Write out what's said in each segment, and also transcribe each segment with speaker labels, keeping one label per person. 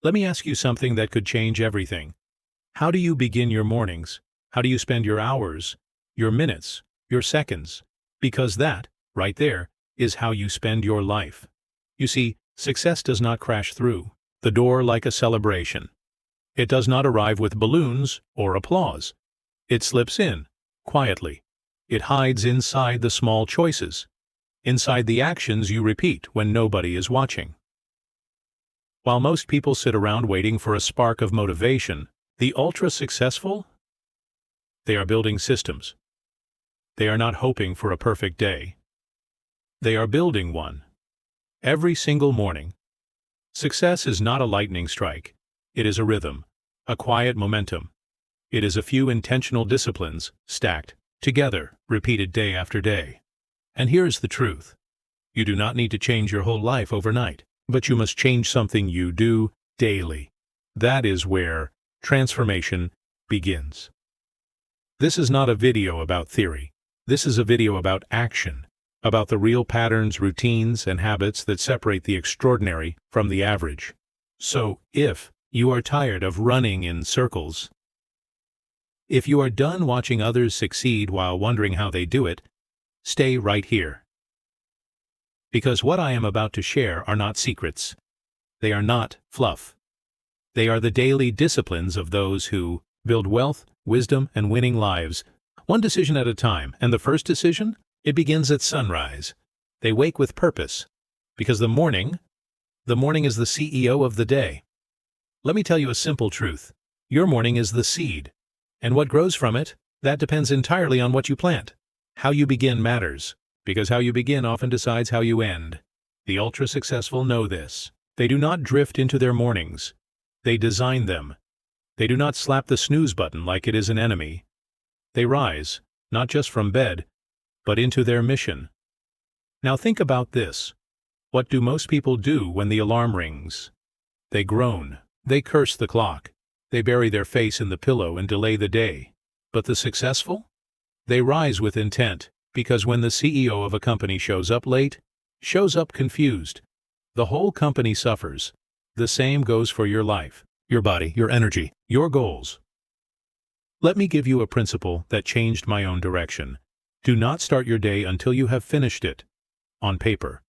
Speaker 1: Let me ask you something that could change everything. How do you begin your mornings? How do you spend your hours, your minutes, your seconds? Because that, right there, is how you spend your life. You see, success does not crash through the door like a celebration. It does not arrive with balloons or applause. It slips in, quietly. It hides inside the small choices, inside the actions you repeat when nobody is watching. While most people sit around waiting for a spark of motivation, the ultra-successful, they are building systems. They are not hoping for a perfect day. They are building one. Every single morning. Success is not a lightning strike. It is a rhythm, a quiet momentum. It is a few intentional disciplines, stacked together, repeated day after day. And here's the truth. You do not need to change your whole life overnight, but you must change something you do daily. That is where transformation begins. This is not a video about theory. This is a video about action, about the real patterns, routines, and habits that separate the extraordinary from the average. So, if you are tired of running in circles, if you are done watching others succeed while wondering how they do it, stay right here. Because what I am about to share are not secrets. They are not fluff. They are the daily disciplines of those who build wealth, wisdom, and winning lives, one decision at a time. And the first decision? It begins at sunrise. They wake with purpose, because the morning is the CEO of the day. Let me tell you a simple truth. Your morning is the seed, and what grows from it, that depends entirely on what you plant. How you begin matters, because how you begin often decides how you end. The ultra-successful know this. They do not drift into their mornings. They design them. They do not slap the snooze button like it is an enemy. They rise, not just from bed, but into their mission. Now think about this. What do most people do when the alarm rings? They groan. They curse the clock. They bury their face in the pillow and delay the day. But the successful? They rise with intent, because when the CEO of a company shows up late, shows up confused, the whole company suffers. The same goes for your life, your body, your energy, your goals. Let me give you a principle that changed my own direction. Do not start your day until you have finished it. On paper.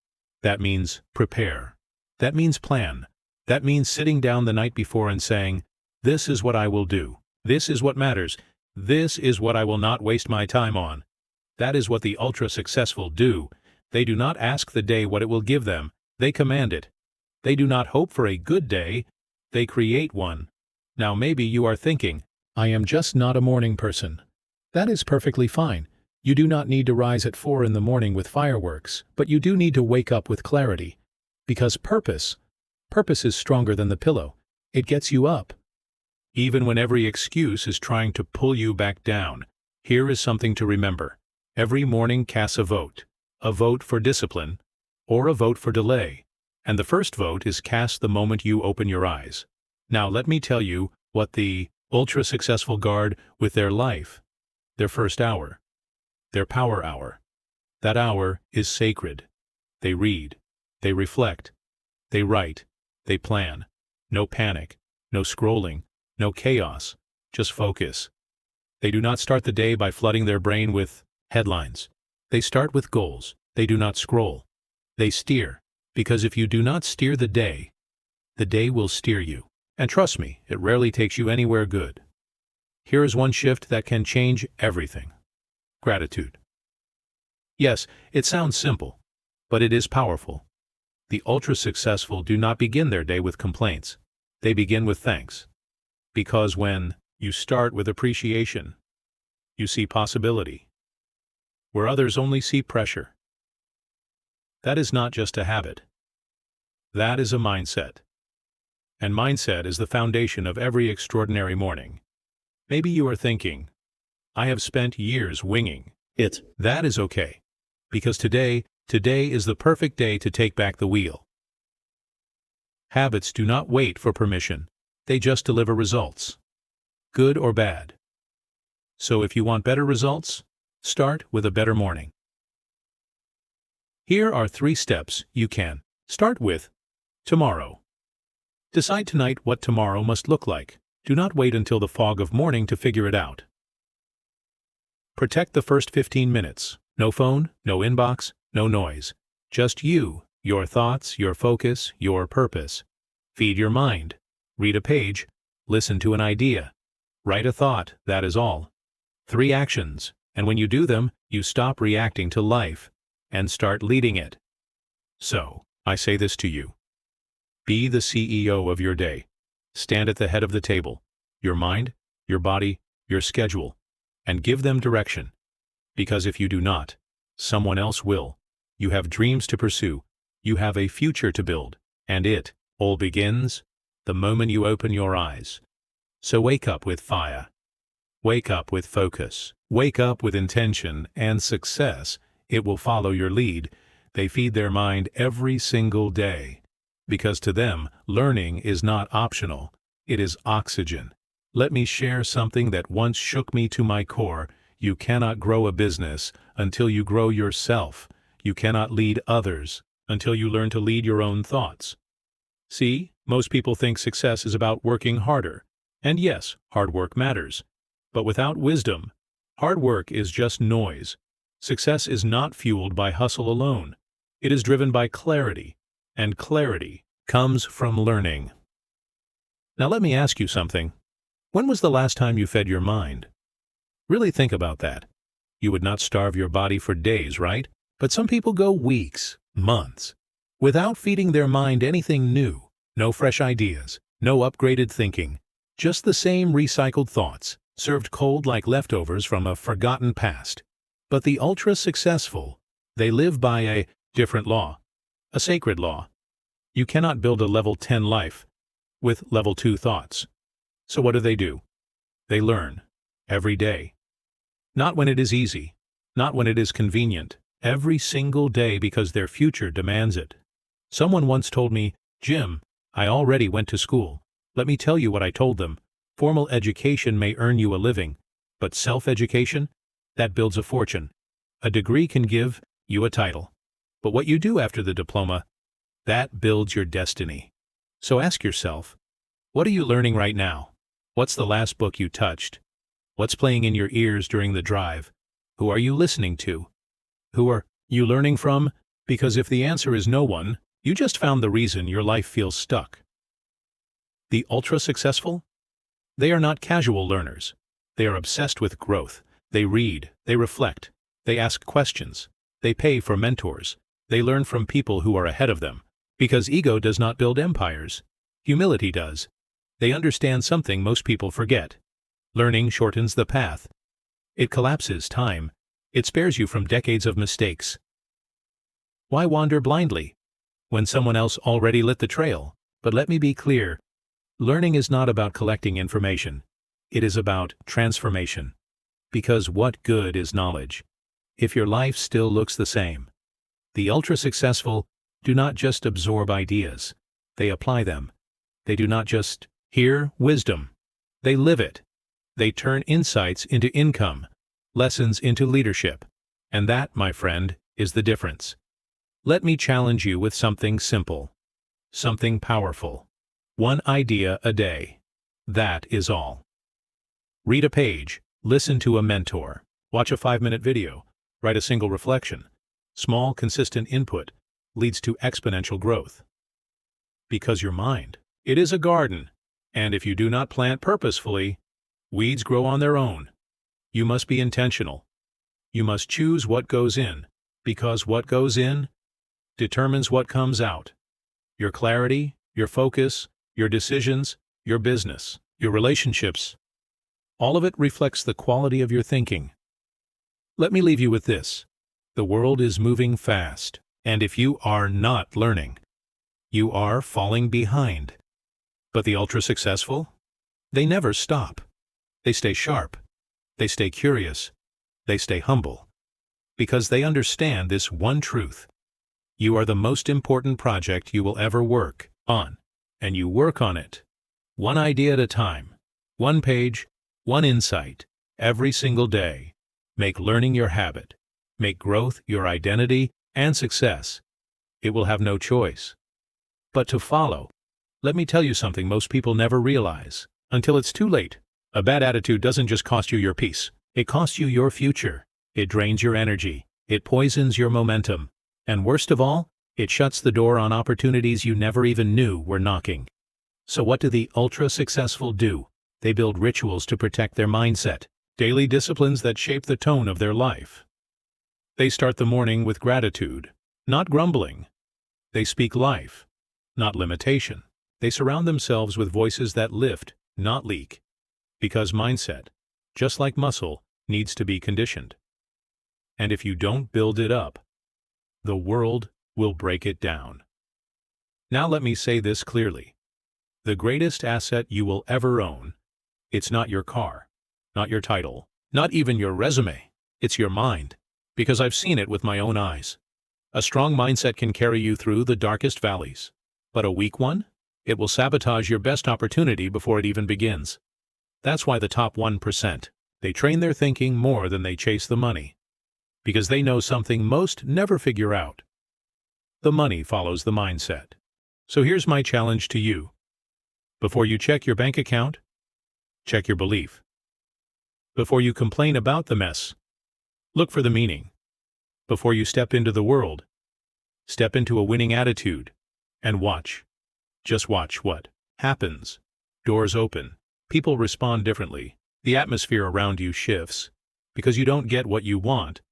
Speaker 1: That means prepare. That means plan. That means sitting down the night before and saying, this is what I will do. This is what matters. This is what I will not waste my time on. That is what the ultra-successful do. They do not ask the day what it will give them. They command it. They do not hope for a good day. They create one. Now maybe you are thinking, I am just not a morning person. That is perfectly fine. You do not need to rise at 4 in the morning with fireworks, but you do need to wake up with clarity. Because purpose is stronger than the pillow. It gets you up. Even when every excuse is trying to pull you back down, here is something to remember. Every morning casts a vote for discipline, or a vote for delay. And the first vote is cast the moment you open your eyes. Now let me tell you what the ultra-successful guard with their life, their first hour, their power hour. That hour is sacred. They read, they reflect, they write, they plan. No panic, no scrolling, no chaos, just focus. They do not start the day by flooding their brain with headlines. They start with goals. They do not scroll. They steer, because if you do not steer the day will steer you. And trust me, it rarely takes you anywhere good. Here is one shift that can change everything. Gratitude. Yes, it sounds simple, but it is powerful. The ultra-successful do not begin their day with complaints. They begin with thanks. Because when you start with appreciation, you see possibility, where others only see pressure. That is not just a habit. That is a mindset. And mindset is the foundation of every extraordinary morning. Maybe you are thinking, I have spent years winging it. That is okay. Because today is the perfect day to take back the wheel. Habits do not wait for permission. They just deliver results. Good or bad. So if you want better results, start with a better morning. Here are 3 steps you can start with tomorrow. Decide tonight what tomorrow must look like. Do not wait until the fog of morning to figure it out. Protect the first 15 minutes. No phone, no inbox, no noise. Just you, your thoughts, your focus, your purpose. Feed your mind. Read a page. Listen to an idea. Write a thought, that is all. 3 actions, and when you do them, you stop reacting to life and start leading it. So, I say this to you. Be the CEO of your day. Stand at the head of the table, your mind, your body, your schedule, and give them direction. Because if you do not, someone else will. You have dreams to pursue. You have a future to build, and it all begins the moment you open your eyes. So wake up with fire. Wake up with focus. Wake up with intention and success. It will follow your lead. They feed their mind every single day. Because to them, learning is not optional. It is oxygen. Let me share something that once shook me to my core. You cannot grow a business until you grow yourself. You cannot lead others until you learn to lead your own thoughts. See, most people think success is about working harder. And yes, hard work matters. But without wisdom, hard work is just noise. Success is not fueled by hustle alone. It is driven by clarity, and clarity comes from learning. Now let me ask you something. When was the last time you fed your mind? Really think about that. You would not starve your body for days, right? But some people go weeks, months, without feeding their mind anything new. No fresh ideas, no upgraded thinking, just the same recycled thoughts, served cold like leftovers from a forgotten past. But the ultra-successful, they live by a different law, a sacred law. You cannot build a level 10 life with level 2 thoughts. So what do? They learn every day. Not when it is easy, not when it is convenient, every single day because their future demands it. Someone once told me, "Jim, I already went to school. Let me tell you what I told them. Formal education may earn you a living, but self-education, that builds a fortune. A degree can give you a title. But what you do after the diploma, that builds your destiny." So ask yourself, what are you learning right now? What's the last book you touched? What's playing in your ears during the drive? Who are you listening to? Who are you learning from? Because if the answer is no one, you just found the reason your life feels stuck. The ultra-successful? They are not casual learners. They are obsessed with growth. They read, they reflect, they ask questions, they pay for mentors, they learn from people who are ahead of them. Because ego does not build empires. Humility does. They understand something most people forget. Learning shortens the path. It collapses time. It spares you from decades of mistakes. Why wander blindly when someone else already lit the trail? But let me be clear. Learning is not about collecting information. It is about transformation. Because what good is knowledge if your life still looks the same? The ultra-successful do not just absorb ideas. They apply them. They do not just hear wisdom. They live it. They turn insights into income, lessons into leadership. And that, my friend, is the difference. Let me challenge you with something simple, something powerful. 1 idea a day. That is all. Read a page, listen to a mentor, watch a 5-minute video, write a single reflection. Small, consistent input leads to exponential growth. Because your mind, it is a garden, and if you do not plant purposefully, weeds grow on their own. You must be intentional. You must choose what goes in, because what goes in determines what comes out. Your clarity, your focus, your decisions, your business, your relationships, all of it reflects the quality of your thinking. Let me leave you with this. The world is moving fast, and if you are not learning, you are falling behind. But the ultra-successful? They never stop. They stay sharp. They stay curious. They stay humble. Because they understand this one truth. You are the most important project you will ever work on, and you work on it. 1 idea at a time. 1 page, 1 insight, every single day. Make learning your habit. Make growth your identity and success. It will have no choice but to follow. Let me tell you something most people never realize. Until it's too late. A bad attitude doesn't just cost you your peace. It costs you your future. It drains your energy. It poisons your momentum. And worst of all, it shuts the door on opportunities you never even knew were knocking. So what do the ultra-successful do? They build rituals to protect their mindset, daily disciplines that shape the tone of their life. They start the morning with gratitude, not grumbling. They speak life, not limitation. They surround themselves with voices that lift, not leak. Because mindset, just like muscle, needs to be conditioned. And if you don't build it up, the world will break it down. Now let me say this clearly. The greatest asset you will ever own, it's not your car, not your title, not even your resume. It's your mind. Because I've seen it with my own eyes. A strong mindset can carry you through the darkest valleys. But a weak one? It will sabotage your best opportunity before it even begins. That's why the top 1%, they train their thinking more than they chase the money. Because they know something most never figure out. The money follows the mindset. So here's my challenge to you. Before you check your bank account, check your belief. Before you complain about the mess, look for the meaning. Before you step into the world, step into a winning attitude. And watch. Just watch what happens. Doors open. People respond differently. The atmosphere around you shifts. Because you don't get what you want,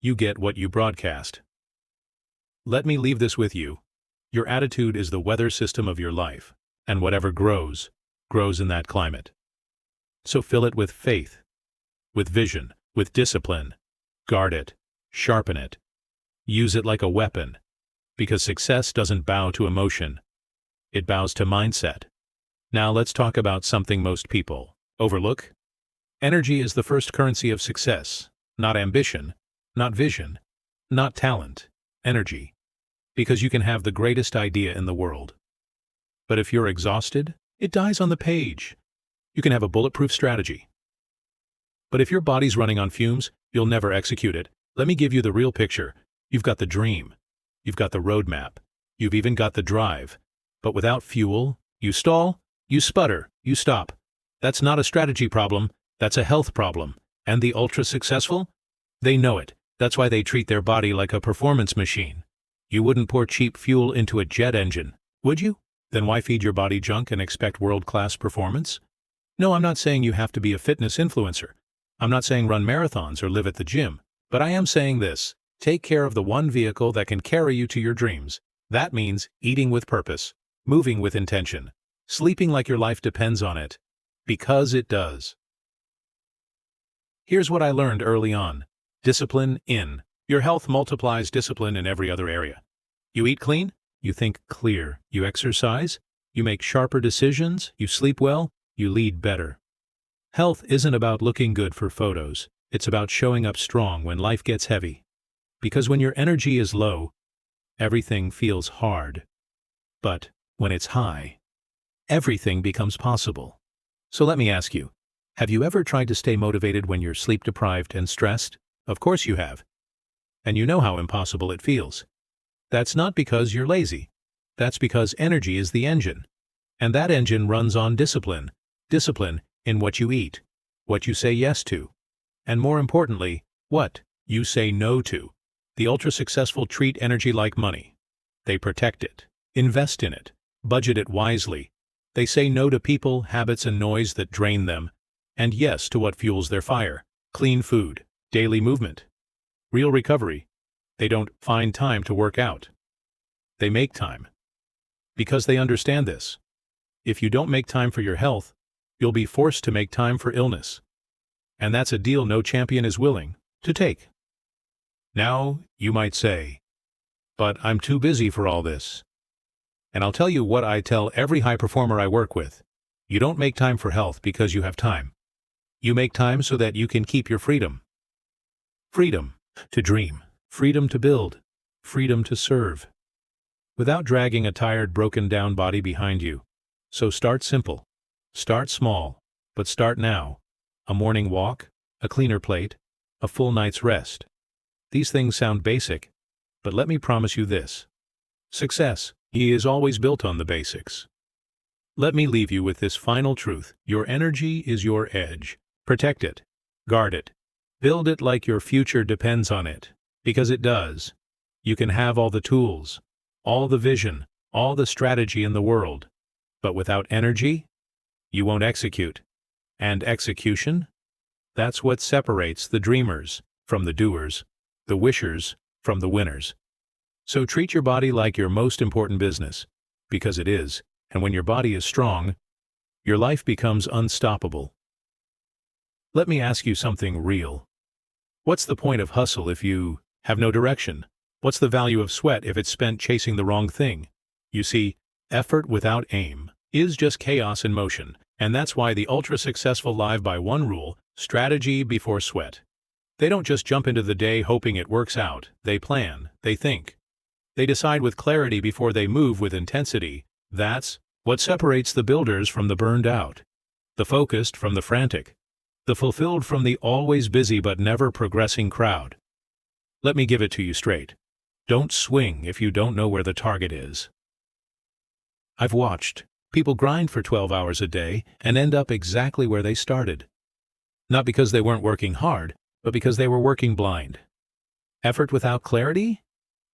Speaker 1: you get what you broadcast. Let me leave this with you. Your attitude is the weather system of your life, and whatever grows, grows in that climate. So fill it with faith, with vision, with discipline. Guard it, sharpen it. Use it like a weapon. Because success doesn't bow to emotion. It bows to mindset. Now let's talk about something most people overlook. Energy is the first currency of success, not ambition, not vision, not talent, energy. Because you can have the greatest idea in the world. But if you're exhausted, it dies on the page. You can have a bulletproof strategy. But if your body's running on fumes, you'll never execute it. Let me give you the real picture. You've got the dream. You've got the roadmap. You've even got the drive. But without fuel, you stall, you sputter, you stop. That's not a strategy problem. That's a health problem. And the ultra-successful? They know it. That's why they treat their body like a performance machine. You wouldn't pour cheap fuel into a jet engine, would you? Then why feed your body junk and expect world-class performance? No, I'm not saying you have to be a fitness influencer. I'm not saying run marathons or live at the gym. But I am saying this. Take care of the one vehicle that can carry you to your dreams. That means eating with purpose, moving with intention, sleeping like your life depends on it. Because it does. Here's what I learned early on. Discipline in. Your health multiplies discipline in every other area. You eat clean, you think clear. You exercise, you make sharper decisions, you sleep well, you lead better. Health isn't about looking good for photos. It's about showing up strong when life gets heavy. Because when your energy is low, everything feels hard. But when it's high, everything becomes possible. So let me ask you, have you ever tried to stay motivated when you're sleep-deprived and stressed? Of course you have. And you know how impossible it feels. That's not because you're lazy. That's because energy is the engine. And that engine runs on discipline. Discipline in what you eat, what you say yes to, and more importantly, what you say no to. The ultra-successful treat energy like money. They protect it, invest in it, budget it wisely. They say no to people, habits, and noise that drain them, and yes to what fuels their fire. Clean food, daily movement, real recovery. They don't find time to work out. They make time. Because they understand this. If you don't make time for your health, you'll be forced to make time for illness. And that's a deal no champion is willing to take. Now, you might say, but I'm too busy for all this. And I'll tell you what I tell every high performer I work with. You don't make time for health because you have time. You make time so that you can keep your freedom. Freedom to dream, freedom to build, freedom to serve. Without dragging a tired, broken down body behind you. So start simple. Start small, but start now. A morning walk, a cleaner plate, a full night's rest. These things sound basic, but let me promise you this. Success is always built on the basics. Let me leave you with this final truth. Your energy is your edge. Protect it. Guard it. Build it like your future depends on it. Because it does. You can have all the tools, all the vision, all the strategy in the world. But without energy, you won't execute. And execution? That's what separates the dreamers from the doers, the wishers from the winners. So treat your body like your most important business, because it is, and when your body is strong, your life becomes unstoppable. Let me ask you something real. What's the point of hustle if you have no direction? What's the value of sweat if it's spent chasing the wrong thing? You see, effort without aim is just chaos in motion, and that's why the ultra-successful live by one rule: strategy before sweat. They don't just jump into the day hoping it works out. They plan, they think. They decide with clarity before they move with intensity. That's what separates the builders from the burned out, the focused from the frantic, the fulfilled from the always busy but never progressing crowd. Let me give it to you straight. Don't swing if you don't know where the target is. I've watched people grind for 12 hours a day and end up exactly where they started. Not because they weren't working hard, but because they were working blind. Effort without clarity?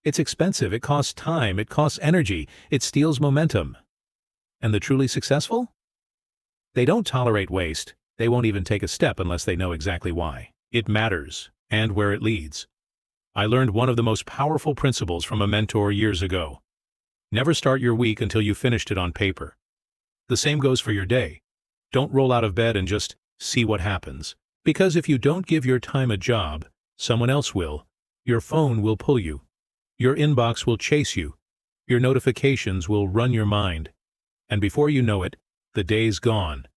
Speaker 1: It's expensive, it costs time, it costs energy, it steals momentum. And the truly successful? They don't tolerate waste. They won't even take a step unless they know exactly why. It matters, and where it leads. I learned one of the most powerful principles from a mentor years ago. Never start your week until you've finished it on paper. The same goes for your day. Don't roll out of bed and just see what happens. Because if you don't give your time a job, someone else will. Your phone will pull you. Your inbox will chase you. Your notifications will run your mind. And before you know it, the day's gone.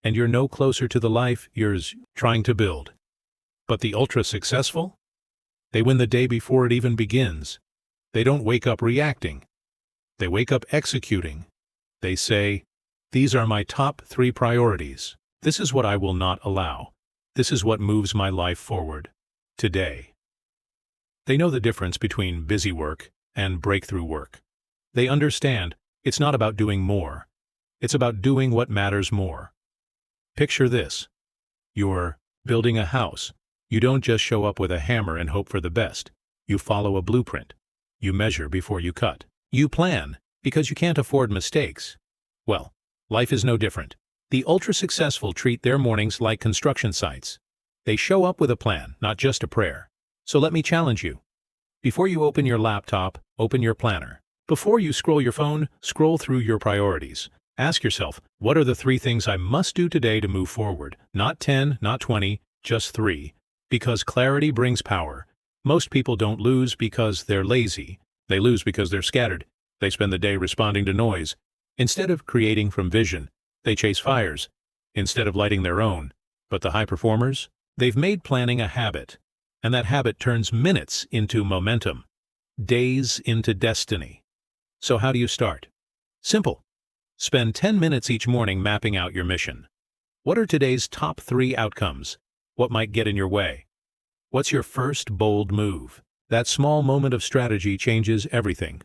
Speaker 1: And you're no closer to the life you're trying to build. But the ultra-successful? They win the day before it even begins. They don't wake up reacting. They wake up executing. They say, "These are my top 3 priorities. This is what I will not allow. This is what moves my life forward. Today." They know the difference between busy work and breakthrough work. They understand it's not about doing more. It's about doing what matters more. Picture this. You're building a house. You don't just show up with a hammer and hope for the best. You follow a blueprint. You measure before you cut. You plan, because you can't afford mistakes. Well, life is no different. The ultra-successful treat their mornings like construction sites. They show up with a plan, not just a prayer. So let me challenge you. Before you open your laptop, open your planner. Before you scroll your phone, scroll through your priorities. Ask yourself, what are the 3 things I must do today to move forward? Not 10, not 20, just 3. Because clarity brings power. Most people don't lose because they're lazy. They lose because they're scattered. They spend the day responding to noise. Instead of creating from vision, they chase fires. Instead of lighting their own. But the high performers? They've made planning a habit. And that habit turns minutes into momentum. Days into destiny. So how do you start? Simple. Spend 10 minutes each morning mapping out your mission. What are today's top 3 outcomes? What might get in your way? What's your first bold move? That small moment of strategy changes everything.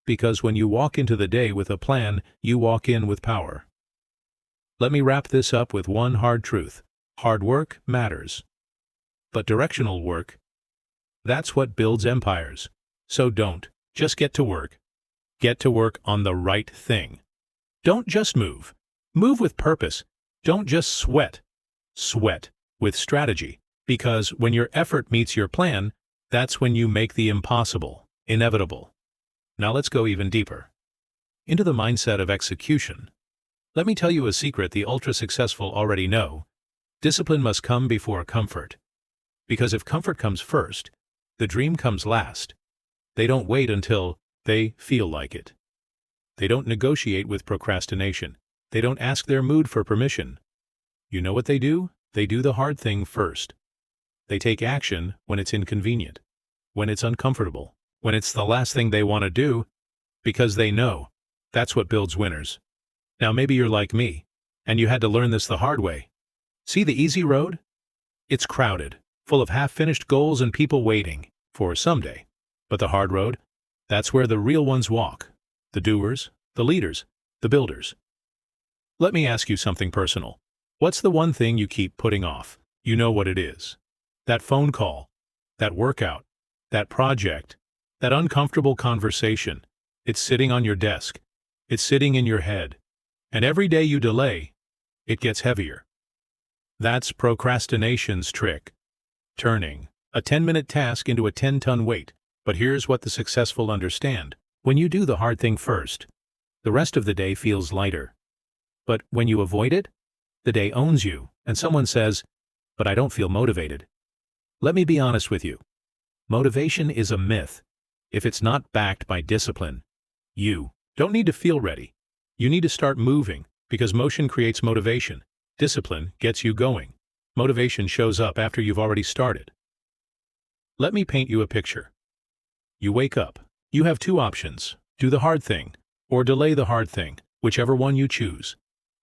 Speaker 1: Because when you walk into the day with a plan, you walk in with power. Let me wrap this up with one hard truth. Hard work matters. But directional work, that's what builds empires. So don't just get to work. Get to work on the right thing. Don't just move. Move with purpose. Don't just sweat. Sweat with strategy. Because when your effort meets your plan, that's when you make the impossible inevitable. Now let's go even deeper. Into the mindset of execution. Let me tell you a secret the ultra-successful already know. Discipline must come before comfort. Because if comfort comes first, the dream comes last. They don't wait until they feel like it. They don't negotiate with procrastination. They don't ask their mood for permission. You know what they do? They do the hard thing first. They take action when it's inconvenient, when it's uncomfortable, when it's the last thing they want to do, because they know that's what builds winners. Now maybe you're like me, and you had to learn this the hard way. See the easy road? It's crowded, full of half-finished goals and people waiting for someday. But the hard road? That's where the real ones walk. The doers, the leaders, the builders. Let me ask you something personal. What's the one thing you keep putting off? You know what it is. That phone call, that workout, that project, that uncomfortable conversation. It's sitting on your desk. It's sitting in your head. And every day you delay, it gets heavier. That's procrastination's trick. Turning a 10-minute task into a 10-ton weight. But here's what the successful understand. When you do the hard thing first, the rest of the day feels lighter. But when you avoid it, the day owns you, and someone says, "But I don't feel motivated." Let me be honest with you. Motivation is a myth. If it's not backed by discipline, you don't need to feel ready. You need to start moving, because motion creates motivation. Discipline gets you going. Motivation shows up after you've already started. Let me paint you a picture. You wake up. You have two options: do the hard thing, or delay the hard thing, whichever one you choose.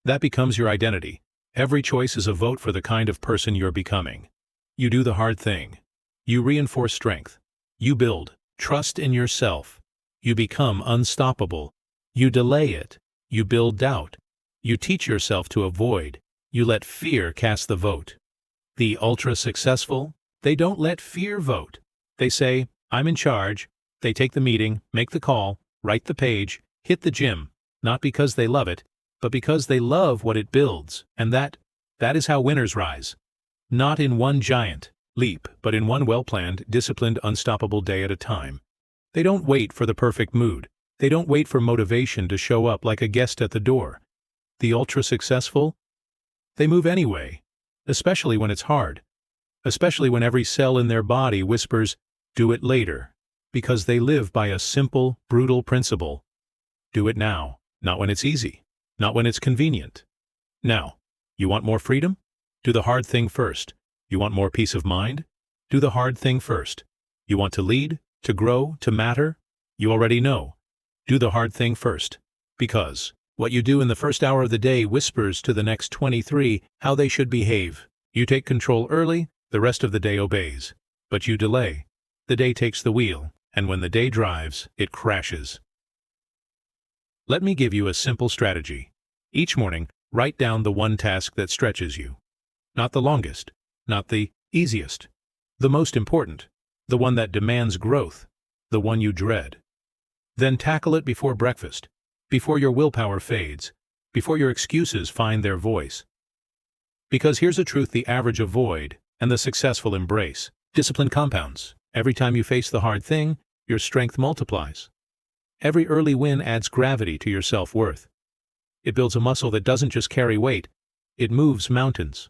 Speaker 1: That becomes your identity. Every choice is a vote for the kind of person you're becoming. You do the hard thing. You reinforce strength. You build trust in yourself. You become unstoppable. You delay it. You build doubt. You teach yourself to avoid. You let fear cast the vote. The ultra-successful, they don't let fear vote. They say, "I'm in charge." They take the meeting, make the call, write the page, hit the gym, not because they love it, but because they love what it builds. And that is how winners rise. Not in one giant leap, but in one well-planned, disciplined, unstoppable day at a time. They don't wait for the perfect mood. They don't wait for motivation to show up like a guest at the door. The ultra-successful, they move anyway, especially when it's hard, especially when every cell in their body whispers, "Do it later," because they live by a simple, brutal principle. Do it now, not when it's easy, not when it's convenient. Now, you want more freedom? Do the hard thing first. You want more peace of mind? Do the hard thing first. You want to lead, to grow, to matter? You already know. Do the hard thing first. Because what you do in the first hour of the day whispers to the next 23 how they should behave. You take control early, the rest of the day obeys. But you delay. The day takes the wheel, and when the day drives, it crashes. Let me give you a simple strategy. Each morning, write down the one task that stretches you. Not the longest, not the easiest. The most important, the one that demands growth, the one you dread. Then tackle it before breakfast, before your willpower fades, before your excuses find their voice. Because here's a truth the average avoid, and the successful embrace. Discipline compounds. Every time you face the hard thing, your strength multiplies. Every early win adds gravity to your self-worth. It builds a muscle that doesn't just carry weight, it moves mountains.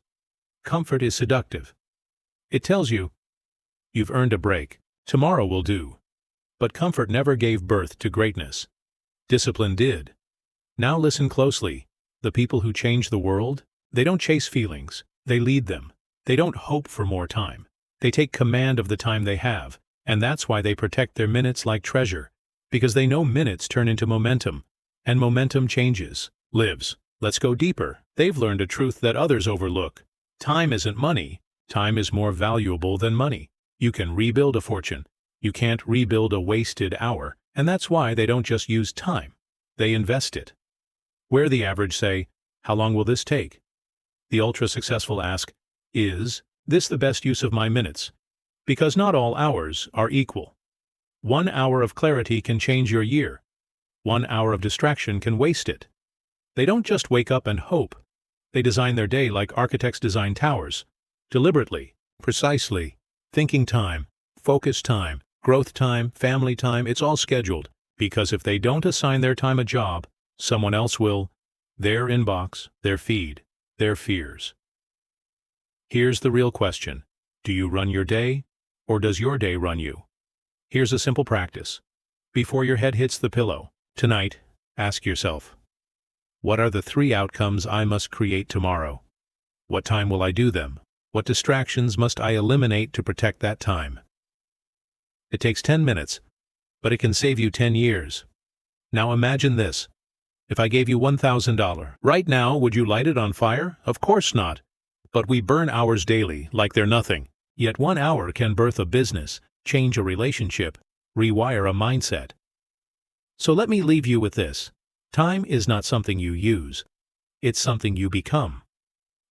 Speaker 1: Comfort is seductive. It tells you, you've earned a break, tomorrow will do. But comfort never gave birth to greatness. Discipline did. Now listen closely. The people who change the world, they don't chase feelings, they lead them. They don't hope for more time. They take command of the time they have, and that's why they protect their minutes like treasure. Because they know minutes turn into momentum, and momentum changes, lives. Let's go deeper. They've learned a truth that others overlook. Time isn't money. Time is more valuable than money. You can rebuild a fortune. You can't rebuild a wasted hour, and that's why they don't just use time. They invest it. Where the average say, "How long will this take?" The ultra-successful ask, "Is this the best use of my minutes?" Because not all hours are equal. 1 hour of clarity can change your year. 1 hour of distraction can waste it. They don't just wake up and hope. They design their day like architects design towers. Deliberately, precisely, thinking time, focus time, growth time, family time, it's all scheduled. Because if they don't assign their time a job, someone else will. Their inbox, their feed, their fears. Here's the real question. Do you run your day, or does your day run you? Here's a simple practice. Before your head hits the pillow, tonight, ask yourself, what are the 3 outcomes I must create tomorrow? What time will I do them? What distractions must I eliminate to protect that time? It takes 10 minutes, but it can save you 10 years. Now imagine this. If I gave you $1,000 right now, would you light it on fire? Of course not. But we burn hours daily like they're nothing. Yet 1 hour can birth a business, change a relationship, rewire a mindset. So let me leave you with this. Time is not something you use. It's something you become.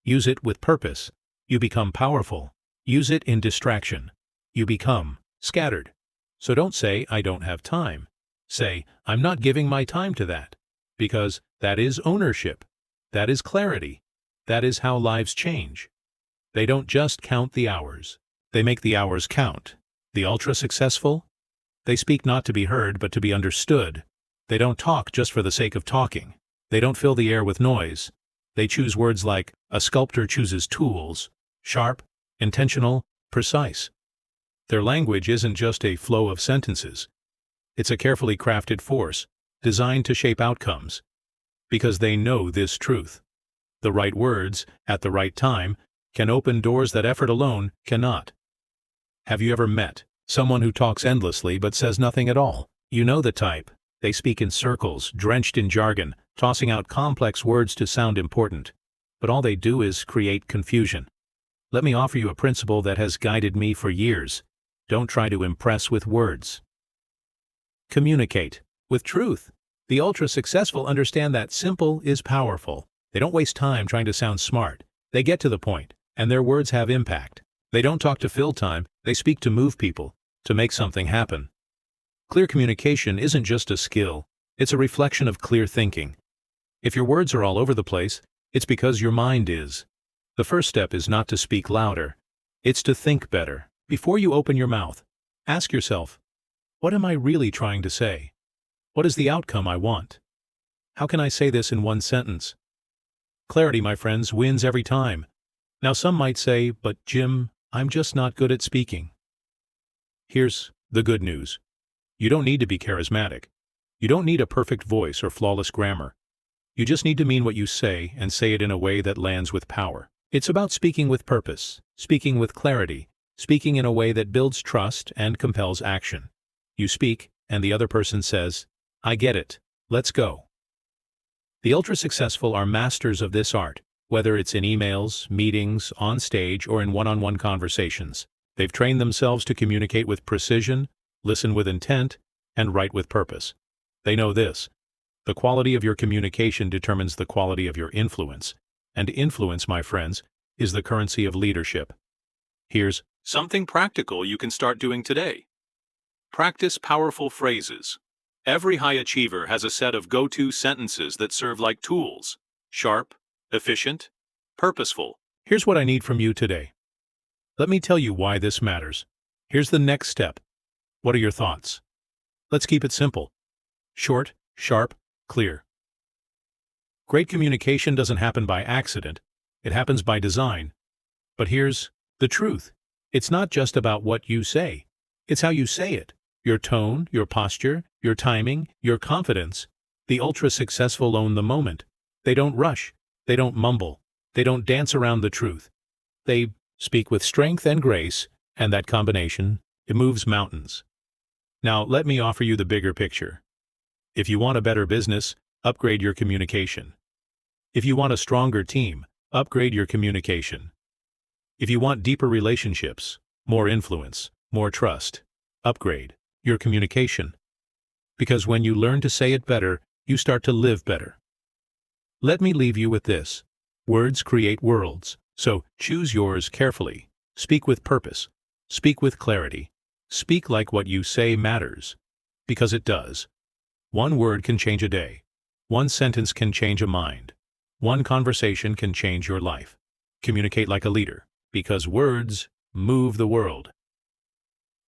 Speaker 1: Use it with purpose. You become powerful. Use it in distraction. You become scattered. So don't say, I don't have time. Say, I'm not giving my time to that. Because that is ownership. That is clarity. That is how lives change. They don't just count the hours. They make the hours count. The ultra-successful? They speak not to be heard but to be understood. They don't talk just for the sake of talking. They don't fill the air with noise. They choose words like a sculptor chooses tools, sharp, intentional, precise. Their language isn't just a flow of sentences. It's a carefully crafted force, designed to shape outcomes. Because they know this truth. The right words, at the right time, can open doors that effort alone cannot. Have you ever met someone who talks endlessly but says nothing at all? You know the type. They speak in circles, drenched in jargon, tossing out complex words to sound important. But all they do is create confusion. Let me offer you a principle that has guided me for years. Don't try to impress with words. Communicate with truth. The ultra-successful understand that simple is powerful. They don't waste time trying to sound smart. They get to the point, and their words have impact. They don't talk to fill time, they speak to move people, to make something happen. Clear communication isn't just a skill, it's a reflection of clear thinking. If your words are all over the place, it's because your mind is. The first step is not to speak louder. It's to think better. Before you open your mouth, ask yourself, what am I really trying to say? What is the outcome I want? How can I say this in one sentence? Clarity, my friends, wins every time. Now some might say, but Jim, I'm just not good at speaking. Here's the good news. You don't need to be charismatic. You don't need a perfect voice or flawless grammar. You just need to mean what you say and say it in a way that lands with power. It's about speaking with purpose, speaking with clarity, speaking in a way that builds trust and compels action. You speak, and the other person says, I get it, let's go. The ultra-successful are masters of this art, whether it's in emails, meetings, on stage, or in one-on-one conversations. They've trained themselves to communicate with precision, listen with intent, and write with purpose. They know this. The quality of your communication determines the quality of your influence. And influence, my friends, is the currency of leadership. Here's something practical you can start doing today. Practice powerful phrases. Every high achiever has a set of go-to sentences that serve like tools. Sharp, efficient, purposeful. Here's what I need from you today. Let me tell you why this matters. Here's the next step. What are your thoughts? Let's keep it simple. Short, sharp, clear. Great communication doesn't happen by accident. It happens by design. But here's the truth. It's not just about what you say. It's how you say it. Your tone, your posture, your timing, your confidence. The ultra-successful own the moment. They don't rush. They don't mumble. They don't dance around the truth. They speak with strength and grace, and that combination, it moves mountains. Now, let me offer you the bigger picture. If you want a better business, upgrade your communication. If you want a stronger team, upgrade your communication. If you want deeper relationships, more influence, more trust, upgrade your communication. Because when you learn to say it better, you start to live better. Let me leave you with this. Words create worlds, so choose yours carefully. Speak with purpose. Speak with clarity. Speak like what you say matters. Because it does. One word can change a day. One sentence can change a mind. One conversation can change your life. Communicate like a leader, because words move the world.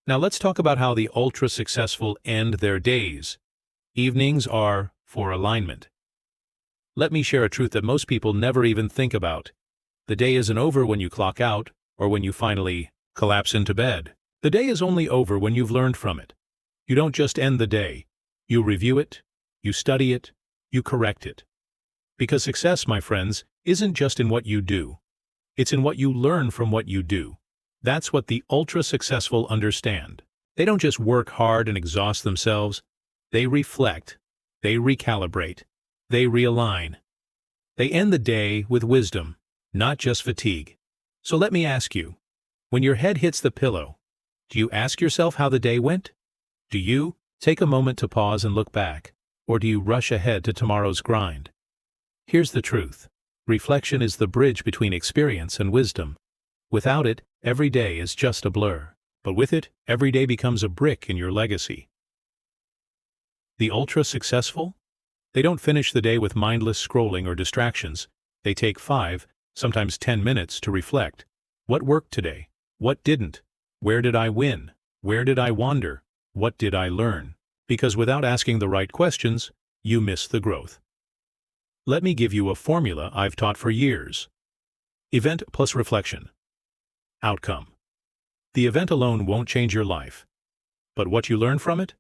Speaker 1: Now let's talk about how the ultra-successful end their days. Evenings are for alignment. Let me share a truth that most people never even think about. The day isn't over when you clock out, or when you finally collapse into bed. The day is only over when you've learned from it. You don't just end the day. You review it, you study it, you correct it. Because success, my friends, isn't just in what you do. It's in what you learn from what you do. That's what the ultra-successful understand. They don't just work hard and exhaust themselves. They reflect, they recalibrate, they realign. They end the day with wisdom, not just fatigue. So let me ask you, when your head hits the pillow, do you ask yourself how the day went? Do you take a moment to pause and look back, or do you rush ahead to tomorrow's grind? Here's the truth. Reflection is the bridge between experience and wisdom. Without it, every day is just a blur. But with it, every day becomes a brick in your legacy. The ultra-successful? They don't finish the day with mindless scrolling or distractions. They take 5, sometimes 10 minutes to reflect. What worked today? What didn't? Where did I win? Where did I wander? What did I learn? Because without asking the right questions, you miss the growth. Let me give you a formula I've taught for years. Event plus reflection. Outcome. The event alone won't change your life. But what you learn from it?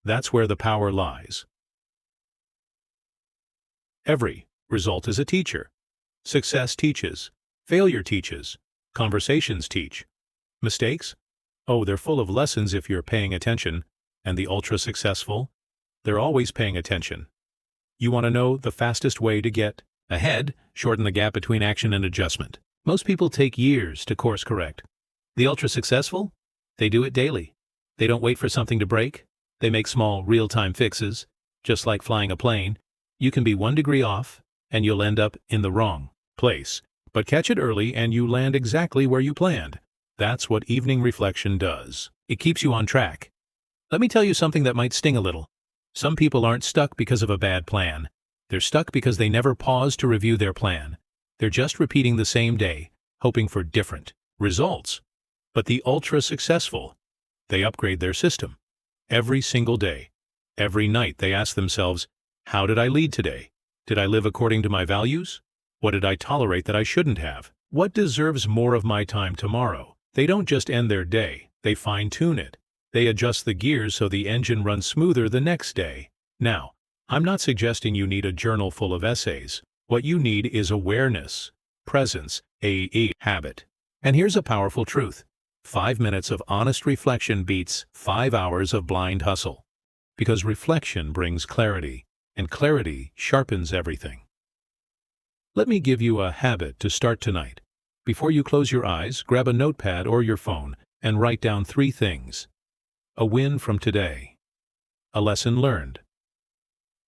Speaker 1: That's where the power lies. Every result is a teacher. Success teaches. Failure teaches. Conversations teach. Mistakes? Oh, they're full of lessons if you're paying attention. And the ultra-successful? They're always paying attention. You want to know the fastest way to get ahead? Shorten the gap between action and adjustment. Most people take years to course correct. The ultra-successful? They do it daily. They don't wait for something to break. They make small, real-time fixes. Just like flying a plane, you can be 1 degree off, and you'll end up in the wrong place. But catch it early and you land exactly where you planned. That's what evening reflection does. It keeps you on track. Let me tell you something that might sting a little. Some people aren't stuck because of a bad plan. They're stuck because they never pause to review their plan. They're just repeating the same day, hoping for different results. But the ultra-successful, they upgrade their system. Every single day, every night they ask themselves, how did I lead today? Did I live according to my values? What did I tolerate that I shouldn't have? What deserves more of my time tomorrow? They don't just end their day, they fine-tune it. They adjust the gears so the engine runs smoother the next day. Now, I'm not suggesting you need a journal full of essays. What you need is awareness, presence, a habit. And here's a powerful truth. 5 minutes of honest reflection beats 5 hours of blind hustle. Because reflection brings clarity, and clarity sharpens everything. Let me give you a habit to start tonight. Before you close your eyes, grab a notepad or your phone and write down 3 things. A win from today. A lesson learned.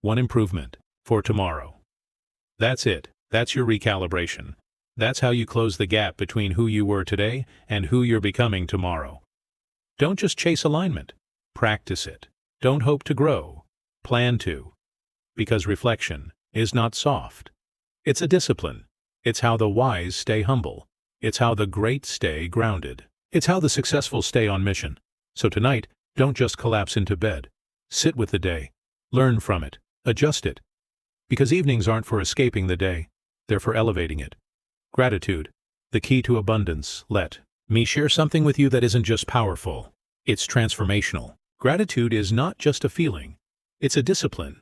Speaker 1: 1 improvement for tomorrow. That's it. That's your recalibration. That's how you close the gap between who you were today and who you're becoming tomorrow. Don't just chase alignment. Practice it. Don't hope to grow. Plan to. Because reflection is not soft. It's a discipline. It's how the wise stay humble. It's how the great stay grounded. It's how the successful stay on mission. So tonight, don't just collapse into bed. Sit with the day. Learn from it. Adjust it. Because evenings aren't for escaping the day. They're for elevating it. Gratitude, the key to abundance. Let me share something with you that isn't just powerful. It's transformational. Gratitude is not just a feeling. It's a discipline.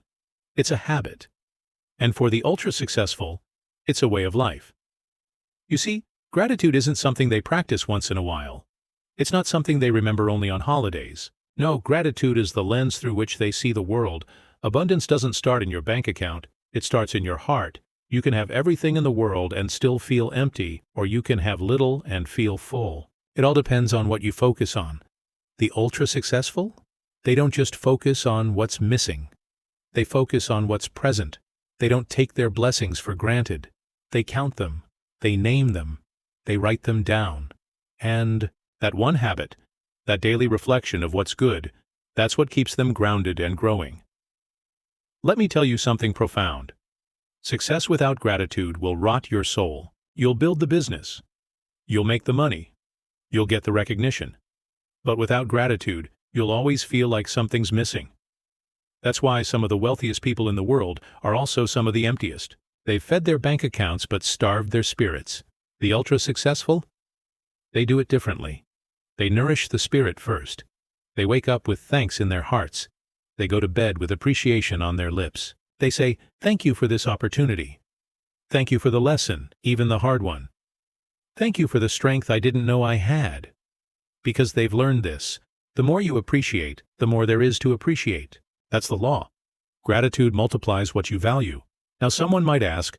Speaker 1: It's a habit. And for the ultra-successful, it's a way of life. You see, gratitude isn't something they practice once in a while. It's not something they remember only on holidays. No, gratitude is the lens through which they see the world. Abundance doesn't start in your bank account. It starts in your heart. You can have everything in the world and still feel empty, or you can have little and feel full. It all depends on what you focus on. The ultra-successful? They don't just focus on what's missing. They focus on what's present. They don't take their blessings for granted. They count them. They name them. They write them down. And that one habit, that daily reflection of what's good, that's what keeps them grounded and growing. Let me tell you something profound. Success without gratitude will rot your soul. You'll build the business. You'll make the money. You'll get the recognition. But without gratitude, you'll always feel like something's missing. That's why some of the wealthiest people in the world are also some of the emptiest. They've fed their bank accounts but starved their spirits. The ultra-successful? They do it differently. They nourish the spirit first. They wake up with thanks in their hearts. They go to bed with appreciation on their lips. They say, thank you for this opportunity. Thank you for the lesson, even the hard one. Thank you for the strength I didn't know I had. Because they've learned this, the more you appreciate, the more there is to appreciate. That's the law. Gratitude multiplies what you value. Now someone might ask,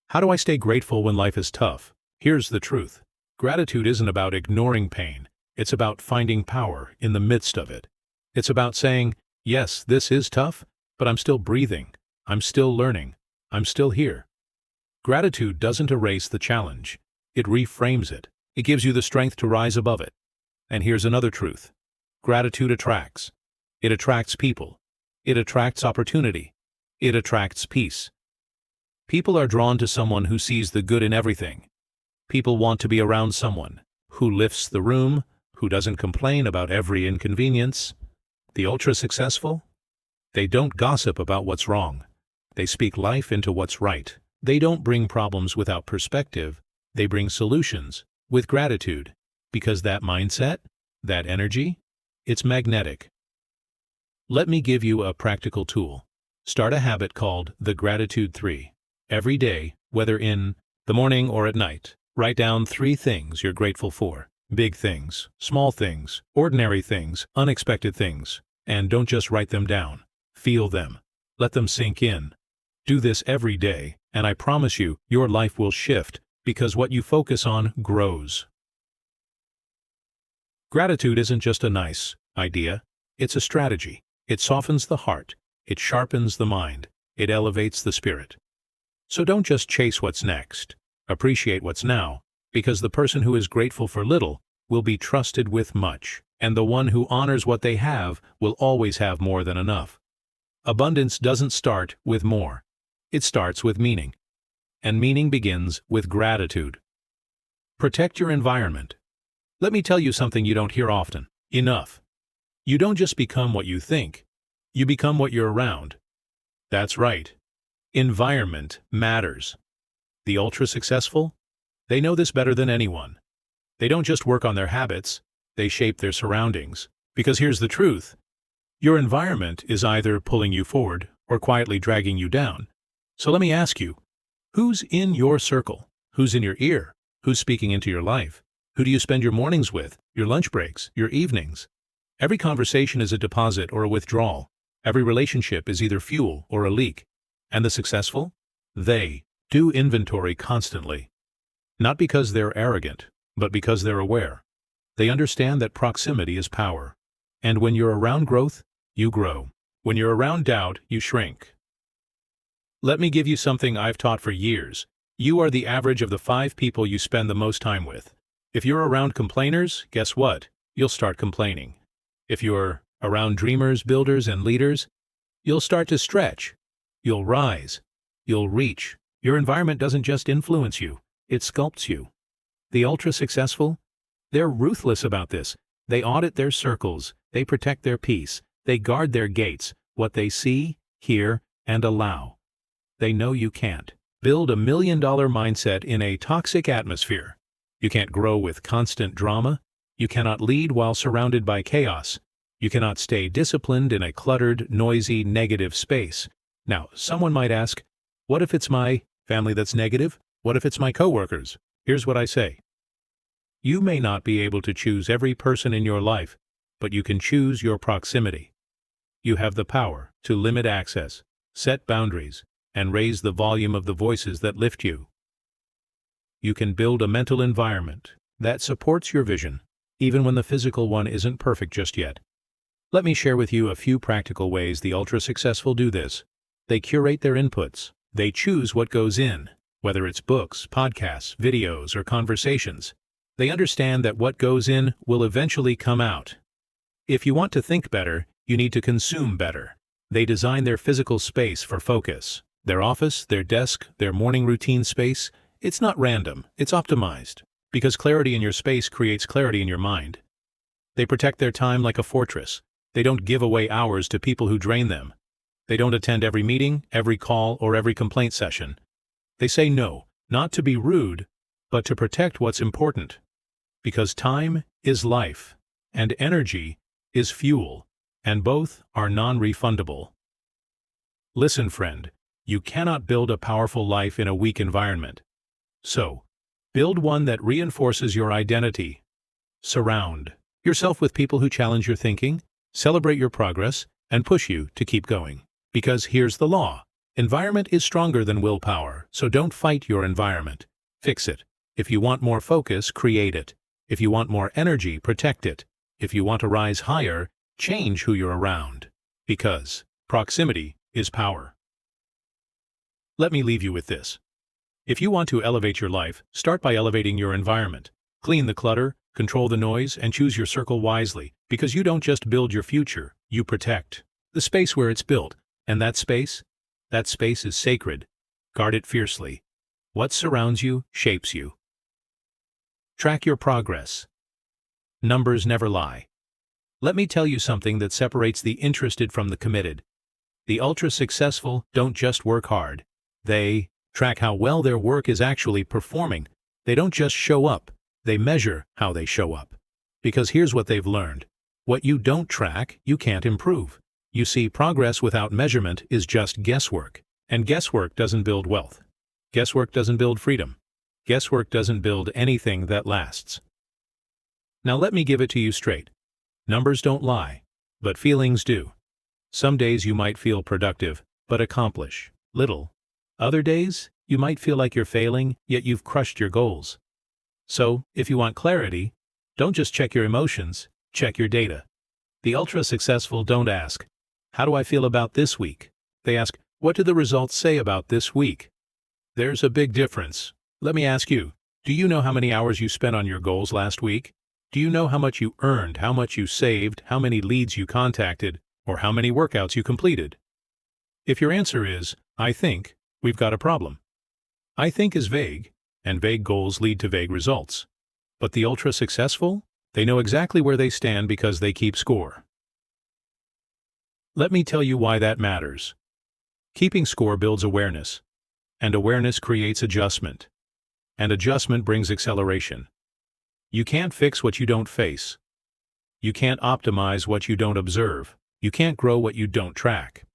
Speaker 1: how do I stay grateful when life is tough? Here's the truth. Gratitude isn't about ignoring pain. It's about finding power in the midst of it. It's about saying, yes, this is tough, but I'm still breathing. I'm still learning. I'm still here. Gratitude doesn't erase the challenge. It reframes it. It gives you the strength to rise above it. And here's another truth. Gratitude attracts. It attracts people. It attracts opportunity. It attracts peace. People are drawn to someone who sees the good in everything. People want to be around someone who lifts the room, who doesn't complain about every inconvenience. The ultra-successful? They don't gossip about what's wrong. They speak life into what's right. They don't bring problems without perspective. They bring solutions with gratitude, because that mindset, that energy, it's magnetic. Let me give you a practical tool. Start a habit called the Gratitude 3. Every day, whether in the morning or at night, write down 3 things you're grateful for. Big things, small things, ordinary things, unexpected things. And don't just write them down. Feel them. Let them sink in. Do this every day, and I promise you, your life will shift, because what you focus on grows. Gratitude isn't just a nice idea, it's a strategy. It softens the heart, it sharpens the mind, it elevates the spirit. So don't just chase what's next. Appreciate what's now, because the person who is grateful for little will be trusted with much, and the one who honors what they have will always have more than enough. Abundance doesn't start with more. It starts with meaning. And meaning begins with gratitude. Protect your environment. Let me tell you something you don't hear often enough. You don't just become what you think, you become what you're around. That's right. Environment matters. The ultra-successful? They know this better than anyone. They don't just work on their habits, they shape their surroundings. Because here's the truth. Your environment is either pulling you forward or quietly dragging you down. So let me ask you, who's in your circle? Who's in your ear? Who's speaking into your life? Who do you spend your mornings with, your lunch breaks, your evenings? Every conversation is a deposit or a withdrawal. Every relationship is either fuel or a leak. And the successful? They do inventory constantly. Not because they're arrogant, but because they're aware. They understand that proximity is power. And when you're around growth, you grow. When you're around doubt, you shrink. Let me give you something I've taught for years. You are the average of the 5 people you spend the most time with. If you're around complainers, guess what? You'll start complaining. If you're around dreamers, builders, and leaders, you'll start to stretch. You'll rise. You'll reach. Your environment doesn't just influence you, it sculpts you. The ultra-successful? They're ruthless about this. They audit their circles, they protect their peace, they guard their gates, what they see, hear, and allow. They know you can't build $1 million mindset in a toxic atmosphere. You can't grow with constant drama. You cannot lead while surrounded by chaos. You cannot stay disciplined in a cluttered, noisy, negative space. Now, someone might ask, what if it's my family that's negative? What if it's my coworkers? Here's what I say. You may not be able to choose every person in your life, but you can choose your proximity. You have the power to limit access, set boundaries, and raise the volume of the voices that lift you. You can build a mental environment that supports your vision, even when the physical one isn't perfect just yet. Let me share with you a few practical ways the ultra-successful do this. They curate their inputs. They choose what goes in, whether it's books, podcasts, videos, or conversations. They understand that what goes in will eventually come out. If you want to think better, you need to consume better. They design their physical space for focus. Their office, their desk, their morning routine space, it's not random, it's optimized. Because clarity in your space creates clarity in your mind. They protect their time like a fortress. They don't give away hours to people who drain them. They don't attend every meeting, every call, or every complaint session. They say no, not to be rude, but to protect what's important. Because time is life, and energy is fuel, and both are non-refundable. Listen, friend, you cannot build a powerful life in a weak environment. So, build one that reinforces your identity. Surround yourself with people who challenge your thinking, celebrate your progress, and push you to keep going. Because here's the law. Environment is stronger than willpower, so don't fight your environment. Fix it. If you want more focus, create it. If you want more energy, protect it. If you want to rise higher, change who you're around. Because proximity is power. Let me leave you with this. If you want to elevate your life, start by elevating your environment. Clean the clutter, control the noise, and choose your circle wisely, because you don't just build your future, you protect the space where it's built. And that space is sacred. Guard it fiercely. What surrounds you shapes you. Track your progress. Numbers never lie. Let me tell you something that separates the interested from the committed. The ultra-successful don't just work hard. They track how well their work is actually performing. They don't just show up. They measure how they show up. Because here's what they've learned. What you don't track, you can't improve. You see, progress without measurement is just guesswork. And guesswork doesn't build wealth. Guesswork doesn't build freedom. Guesswork doesn't build anything that lasts. Now let me give it to you straight. Numbers don't lie, but feelings do. Some days you might feel productive, but accomplish little. Other days, you might feel like you're failing, yet you've crushed your goals. So, if you want clarity, don't just check your emotions, check your data. The ultra-successful don't ask, "How do I feel about this week?" They ask, "What do the results say about this week?" There's a big difference. Let me ask you, do you know how many hours you spent on your goals last week? Do you know how much you earned, how much you saved, how many leads you contacted, or how many workouts you completed? If your answer is, "I think," we've got a problem. "I think" is vague, and vague goals lead to vague results. But the ultra-successful? They know exactly where they stand because they keep score. Let me tell you why that matters. Keeping score builds awareness, and awareness creates adjustment, and adjustment brings acceleration. You can't fix what you don't face. You can't optimize what you don't observe. You can't grow what you don't track.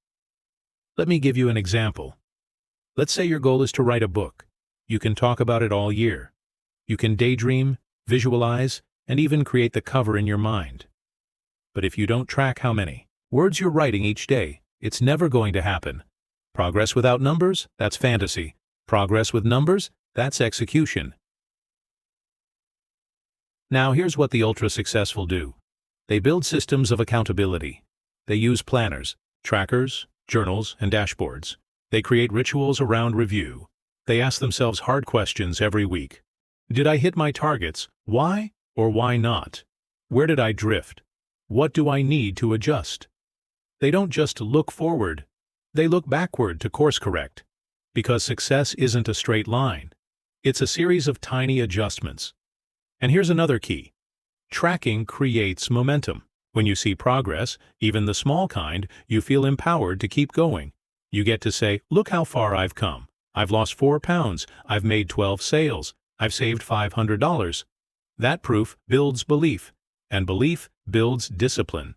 Speaker 1: Let me give you an example. Let's say your goal is to write a book. You can talk about it all year. You can daydream, visualize, and even create the cover in your mind. But if you don't track how many words you're writing each day, it's never going to happen. Progress without numbers? That's fantasy. Progress with numbers? That's execution. Now here's what the ultra-successful do. They build systems of accountability. They use planners, trackers, journals, and dashboards. They create rituals around review. They ask themselves hard questions every week. Did I hit my targets? Why or why not? Where did I drift? What do I need to adjust? They don't just look forward. They look backward to course correct. Because success isn't a straight line. It's a series of tiny adjustments. And here's another key. Tracking creates momentum. When you see progress, even the small kind, you feel empowered to keep going. You get to say, "Look how far I've come. I've lost 4 pounds. I've made 12 sales. I've saved $500. That proof builds belief, and belief builds discipline.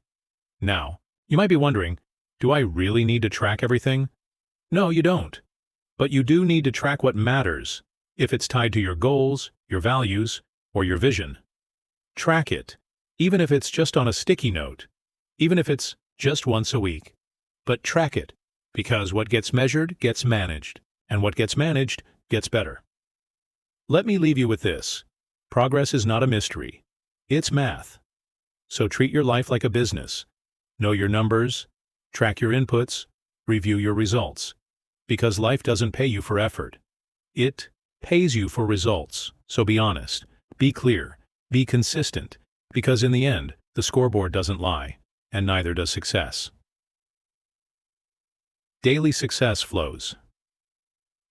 Speaker 1: Now, you might be wondering, do I really need to track everything? No, you don't. But you do need to track what matters, if it's tied to your goals, your values, or your vision. Track it, even if it's just on a sticky note, even if it's just once a week. But track it, because what gets measured gets managed, and what gets managed gets better. Let me leave you with this. Progress is not a mystery. It's math. So treat your life like a business. Know your numbers, track your inputs, review your results. Because life doesn't pay you for effort. It pays you for results. So be honest. Be clear, be consistent, because in the end, the scoreboard doesn't lie, and neither does success. Daily success flows.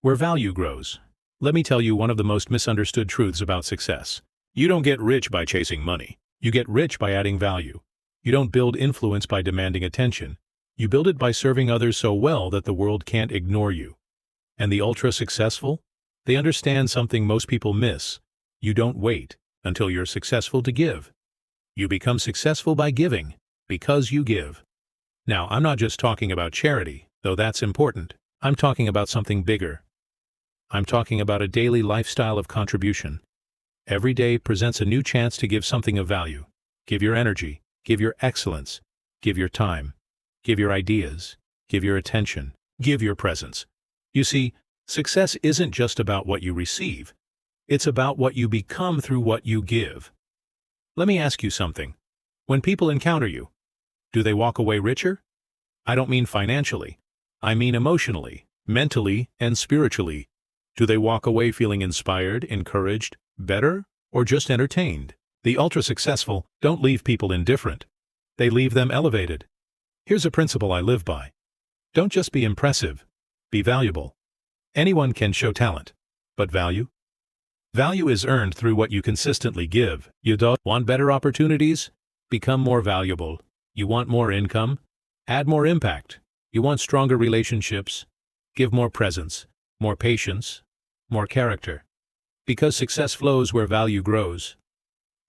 Speaker 1: Where value grows. Let me tell you one of the most misunderstood truths about success. You don't get rich by chasing money. You get rich by adding value. You don't build influence by demanding attention. You build it by serving others so well that the world can't ignore you. And the ultra-successful? They understand something most people miss. You don't wait until you're successful to give. You become successful by giving, because you give. Now, I'm not just talking about charity, though that's important. I'm talking about something bigger. I'm talking about a daily lifestyle of contribution. Every day presents a new chance to give something of value. Give your energy, give your excellence, give your time, give your ideas, give your attention, give your presence. You see, success isn't just about what you receive. It's about what you become through what you give. Let me ask you something. When people encounter you, do they walk away richer? I don't mean financially. I mean emotionally, mentally, and spiritually. Do they walk away feeling inspired, encouraged, better, or just entertained? The ultra-successful don't leave people indifferent. They leave them elevated. Here's a principle I live by. Don't just be impressive. Be valuable. Anyone can show talent. But value? Value is earned through what you consistently give. You don't want better opportunities? Become more valuable. You want more income? Add more impact. You want stronger relationships? Give more presence, more patience, more character. Because success flows where value grows.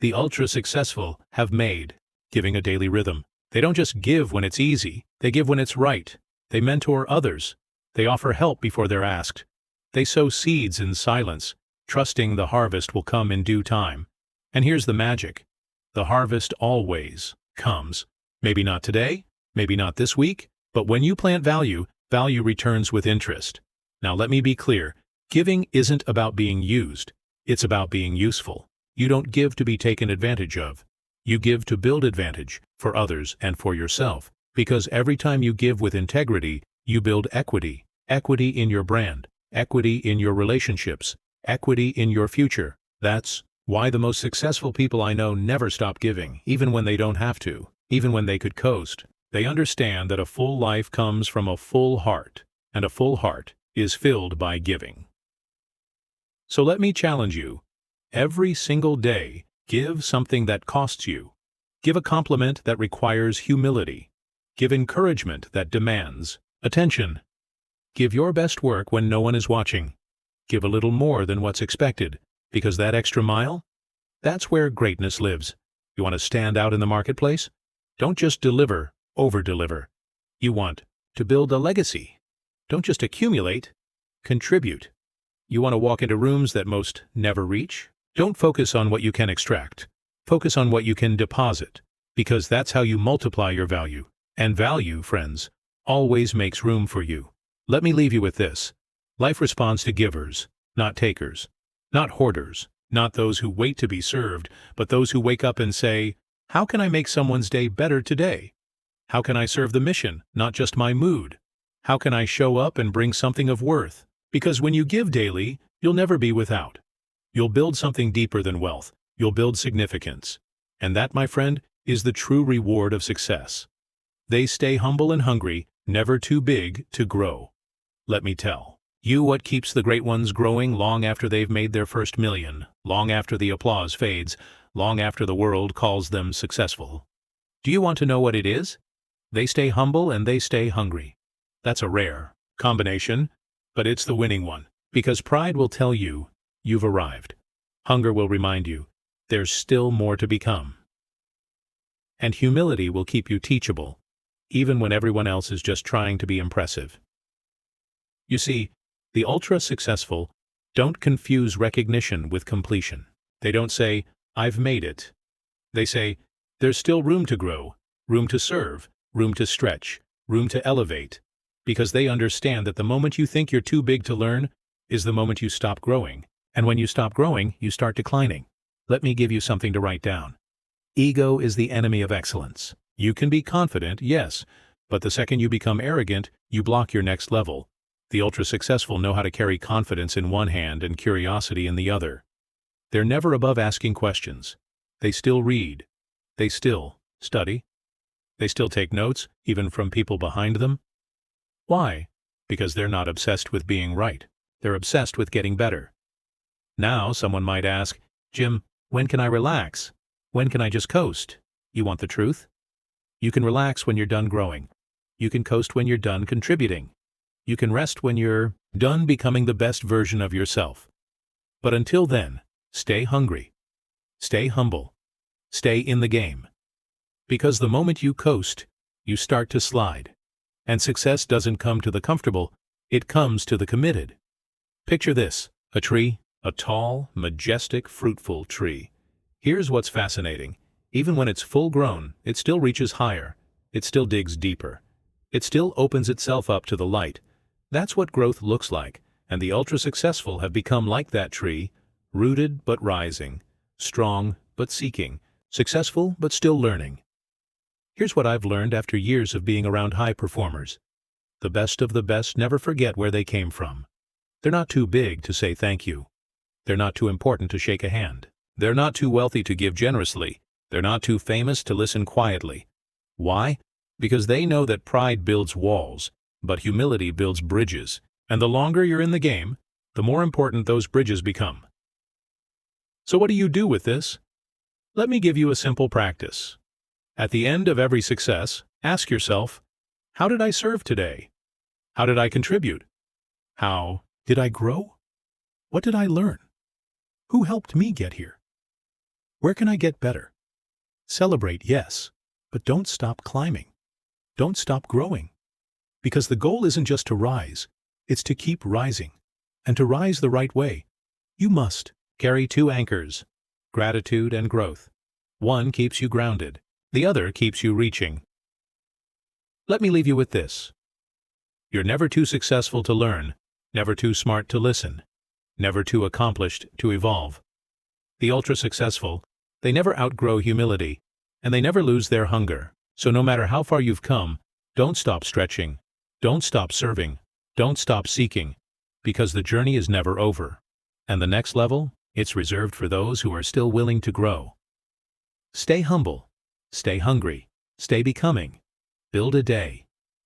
Speaker 1: The ultra-successful have made giving a daily rhythm. They don't just give when it's easy, they give when it's right. They mentor others. They offer help before they're asked. They sow seeds in silence, trusting the harvest will come in due time. And here's the magic. The harvest always comes. Maybe not today, maybe not this week, but when you plant value, value returns with interest. Now let me be clear. Giving isn't about being used. It's about being useful. You don't give to be taken advantage of. You give to build advantage for others and for yourself. Because every time you give with integrity, you build equity. Equity in your brand. Equity in your relationships. Equity in your future. That's why the most successful people I know never stop giving, even when they don't have to, even when they could coast. They understand that a full life comes from a full heart, and a full heart is filled by giving. So let me challenge you. Every single day, give something that costs you. Give a compliment that requires humility. Give encouragement that demands attention. Give your best work when no one is watching. Give a little more than what's expected, because that extra mile, that's where greatness lives. You want to stand out in the marketplace? Don't just deliver, over-deliver. You want to build a legacy. Don't just accumulate, contribute. You want to walk into rooms that most never reach? Don't focus on what you can extract. Focus on what you can deposit, because that's how you multiply your value. And value, friends, always makes room for you. Let me leave you with this. Life responds to givers, not takers. Not hoarders, not those who wait to be served, but those who wake up and say, how can I make someone's day better today? How can I serve the mission, not just my mood? How can I show up and bring something of worth? Because when you give daily, you'll never be without. You'll build something deeper than wealth. You'll build significance. And that, my friend, is the true reward of success. They stay humble and hungry, never too big to grow. Let me tell you what keeps the great ones growing long after they've made their first million, long after the applause fades, long after the world calls them successful. Do you want to know what it is? They stay humble and they stay hungry. That's a rare combination, but it's the winning one, because pride will tell you you've arrived. Hunger will remind you there's still more to become. And humility will keep you teachable, even when everyone else is just trying to be impressive. You see, the ultra-successful don't confuse recognition with completion. They don't say, I've made it. They say, there's still room to grow, room to serve, room to stretch, room to elevate, because they understand that the moment you think you're too big to learn is the moment you stop growing. And when you stop growing, you start declining. Let me give you something to write down. Ego is the enemy of excellence. You can be confident, yes, but the second you become arrogant, you block your next level. The ultra-successful know how to carry confidence in one hand and curiosity in the other. They're never above asking questions. They still read. They still study. They still take notes, even from people behind them. Why? Because they're not obsessed with being right. They're obsessed with getting better. Now, someone might ask, Jim, when can I relax? When can I just coast? You want the truth? You can relax when you're done growing. You can coast when you're done contributing. You can rest when you're done becoming the best version of yourself. But until then, stay hungry. Stay humble. Stay in the game. Because the moment you coast, you start to slide. And success doesn't come to the comfortable, it comes to the committed. Picture this, a tree, a tall, majestic, fruitful tree. Here's what's fascinating. Even when it's full grown, it still reaches higher. It still digs deeper. It still opens itself up to the light. That's what growth looks like, and the ultra-successful have become like that tree, rooted but rising, strong but seeking, successful but still learning. Here's what I've learned after years of being around high performers. The best of the best never forget where they came from. They're not too big to say thank you. They're not too important to shake a hand. They're not too wealthy to give generously. They're not too famous to listen quietly. Why? Because they know that pride builds walls, but humility builds bridges. And the longer you're in the game, the more important those bridges become. So what do you do with this? Let me give you a simple practice. At the end of every success, ask yourself, how did I serve today? How did I contribute? How did I grow? What did I learn? Who helped me get here? Where can I get better? Celebrate, yes, but don't stop climbing. Don't stop growing. Because the goal isn't just to rise, it's to keep rising. And to rise the right way, you must carry two anchors, gratitude and growth. One keeps you grounded, the other keeps you reaching. Let me leave you with this. You're never too successful to learn, never too smart to listen, never too accomplished to evolve. The ultra-successful, they never outgrow humility, and they never lose their hunger. So no matter how far you've come, don't stop stretching, don't stop serving, don't stop seeking, because the journey is never over. And the next level, it's reserved for those who are still willing to grow. Stay humble, stay hungry, stay becoming. Build a day,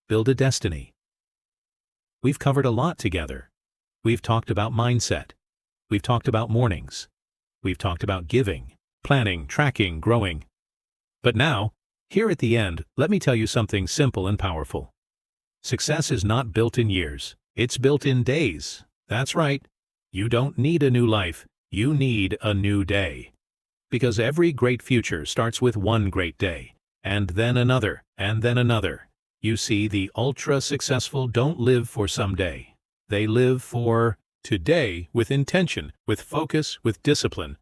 Speaker 1: build a destiny. We've covered a lot together. We've talked about mindset. We've talked about mornings. We've talked about giving, planning, tracking, growing. But now, here at the end, let me tell you something simple and powerful. Success is not built in years. It's built in days. That's right. You don't need a new life. You need a new day. Because every great future starts with one great day, and then another, and then another. You see, the ultra-successful don't live for someday. They live for today with intention, with focus, with discipline.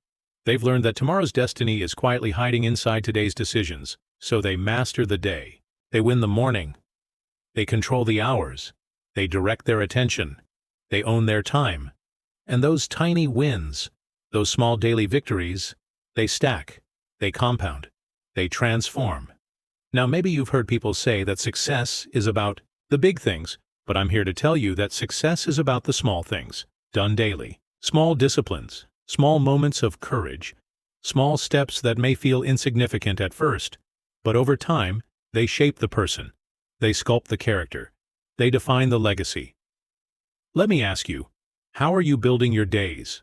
Speaker 1: They've learned that tomorrow's destiny is quietly hiding inside today's decisions, so they master the day. They win the morning. They control the hours. They direct their attention. They own their time. And those tiny wins, those small daily victories, they stack, they compound, they transform. Now maybe you've heard people say that success is about the big things, but I'm here to tell you that success is about the small things, done daily. Small disciplines, small moments of courage, small steps that may feel insignificant at first, but over time, they shape the person. They sculpt the character. They define the legacy. Let me ask you, how are you building your days?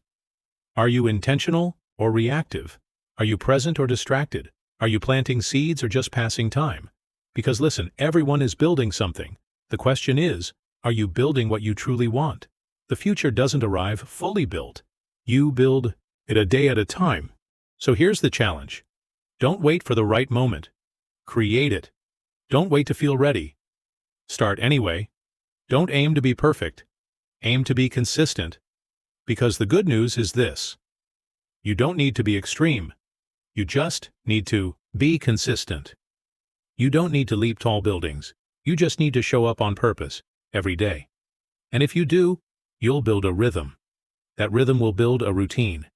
Speaker 1: Are you intentional or reactive? Are you present or distracted? Are you planting seeds or just passing time? Because listen, everyone is building something. The question is, are you building what you truly want? The future doesn't arrive fully built. You build it a day at a time. So here's the challenge. Don't wait for the right moment. Create it. Don't wait to feel ready. Start anyway. Don't aim to be perfect. Aim to be consistent. Because the good news is this. You don't need to be extreme. You just need to be consistent. You don't need to leap tall buildings. You just need to show up on purpose every day. And if you do, you'll build a rhythm. That rhythm will build a routine.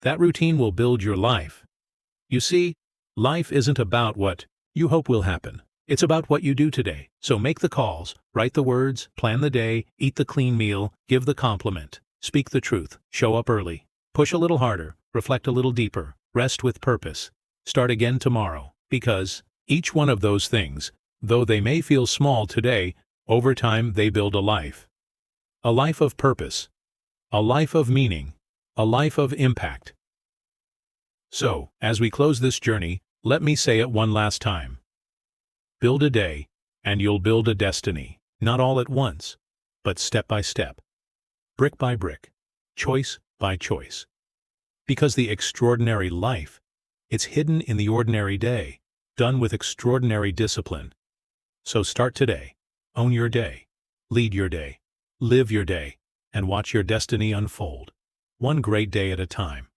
Speaker 1: That routine will build your life. You see, life isn't about what you hope will happen. It's about what you do today. So make the calls, write the words, plan the day, eat the clean meal, give the compliment, speak the truth, show up early, push a little harder, reflect a little deeper, rest with purpose, start again tomorrow. Because each one of those things, though they may feel small today, over time they build a life. A life of purpose. A life of meaning. A life of impact. So, as we close this journey, let me say it one last time. Build a day, and you'll build a destiny. Not all at once, but step by step. Brick by brick. Choice by choice. Because the extraordinary life, it's hidden in the ordinary day, done with extraordinary discipline. So start today. Own your day. Lead your day. Live your day. And watch your destiny unfold. One great day at a time.